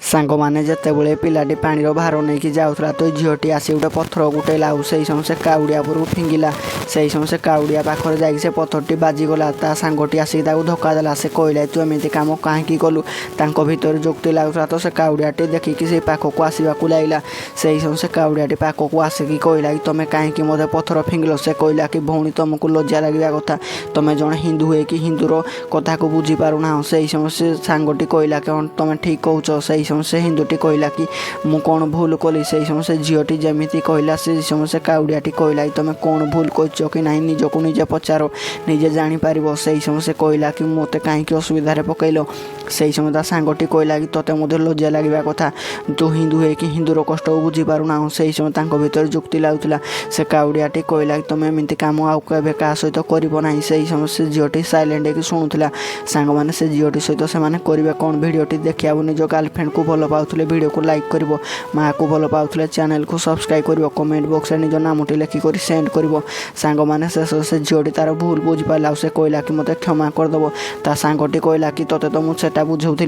ସାଙ୍ଗମାନେ ଯେତେବେଳେ ପିଲାଟି ପାଣିର ଭାର ନେଇକି ଯାଉଥିଲା ତ ଝିଅଟି ଆସି ଗୋଟେ ପଥର ଗୋଟେଇଲା ଆଉ ସେଇ ସମୟ ସେ କାଉଡ଼ିଆ ଉପରକୁ ଫିଙ୍ଗିଲା। ସେଇ ସମୟ ସେ କାଉଡ଼ିଆ ପାଖରେ ଯାଇକି ସେ ପଥରଟି ବାଜିଗଲା। ତା ସାଙ୍ଗଟି ଆସିକି ତାକୁ ଧକ୍କା ଦେଲା। ସେ କହିଲା ତୁ ଏମିତି କାମ କାହିଁକି କଲୁ? ତାଙ୍କ ଭିତରେ ଯୁକ୍ତି ଲାଗୁଥିଲା ତ ସେ କାଉଡ଼ିଆଟି ଦେଖିକି ସେଇ ପାଖକୁ ଆସିବାକୁ ଲାଗିଲା। ସେଇ ସମୟ ସେ କାଉଡ଼ିଆଟି ପାଖକୁ ଆସିକି କହିଲା କି ତମେ କାହିଁକି ମୋତେ ପଥର ଫିଙ୍ଗିଲ? ସେ କହିଲା କି ଭଉଣୀ ତମକୁ ଲଜ୍ଜା ଲାଗିବା କଥା, ତମେ ଜଣେ ହିନ୍ଦୁ ହେଇକି ହିନ୍ଦୁର କଥାକୁ ବୁଝିପାରୁନାହଁ। ସେଇ ସମୟ ସେ ସାଙ୍ଗଟି କହିଲା କି ତମେ ଠିକ୍ କହୁଛ। ସେଇ ସମୟ ସେ ହିନ୍ଦୁଟି କହିଲା କି ମୁଁ କ'ଣ ଭୁଲ କଲି? ସେଇ ସମୟ ସେ ଝିଅଟି ଯେମିତି କହିଲା ସେଇ ସମୟ ସେ କାଉଡ଼ିଆଟି କହିଲା କି ତମେ କ'ଣ ଭୁଲ କରିଛ କି ନାହିଁ ନିଜକୁ ନିଜେ ପଚାର, ନିଜେ ଜାଣିପାରିବ। ସେଇ ସମୟ ସେ କହିଲା କି ମୋତେ କାହିଁକି ଅସୁବିଧାରେ ପକାଇଲ? ସେଇ ସମୟ ତା ସାଙ୍ଗଟି କହିଲା କି ତୋତେ ମଧ୍ୟ ଲଜ୍ଜା ଲାଗିବା କଥା, ତୁ ହିନ୍ଦୁ ହେଇକି ହିନ୍ଦୁର କଷ୍ଟକୁ ବୁଝିପାରୁନାହୁଁ। ସେଇ ସମୟ ତାଙ୍କ ଭିତରେ ଯୁକ୍ତି ଲାଗୁଥିଲା। ସେ କାଉଡ଼ିଆଟି କହିଲା କି ତମେ ଏମିତି କାମ ଆଉ କେବେ କାହା ସହିତ କରିବ ନାହିଁ। ସେଇ ସମୟ ସେ ଝିଅଟି ସାଇଲେଣ୍ଟ ହେଇକି ଶୁଣୁଥିଲା। ସାଙ୍ଗମାନେ ସେ ଝିଅଟି ସହିତ ସେମାନେ କରିବେ କ'ଣ? ଭିଡ଼ିଓଟି ଦେଖିବାକୁ ନିଜ ଗାର୍ଲଫ୍ରେଣ୍ଡକୁ ଭଲ ପାଉଥିଲେ ଭିଡ଼ିଓକୁ ଲାଇକ୍ କରିବ, ମାଆକୁ ଭଲ ପାଉଥିଲେ ଚ୍ୟାନେଲକୁ ସବସ୍କ୍ରାଇବ୍ କରିବ, କମେଣ୍ଟ ବକ୍ସରେ ନିଜ ନାମଟି ଲେଖିକରି ସେଣ୍ଡ କରିବ। ସାଙ୍ଗମାନେ ସେ ଝିଅଟି ତାର ଭୁଲ ବୁଝିପାରିଲା ଆଉ ସେ କହିଲା କି ମୋତେ କ୍ଷମା କରିଦେବ। ତା ସାଙ୍ଗଟି କହିଲା କି ତୋତେ ତ ମୁଁ ସେଟା ବୁଝଉଥିଲି।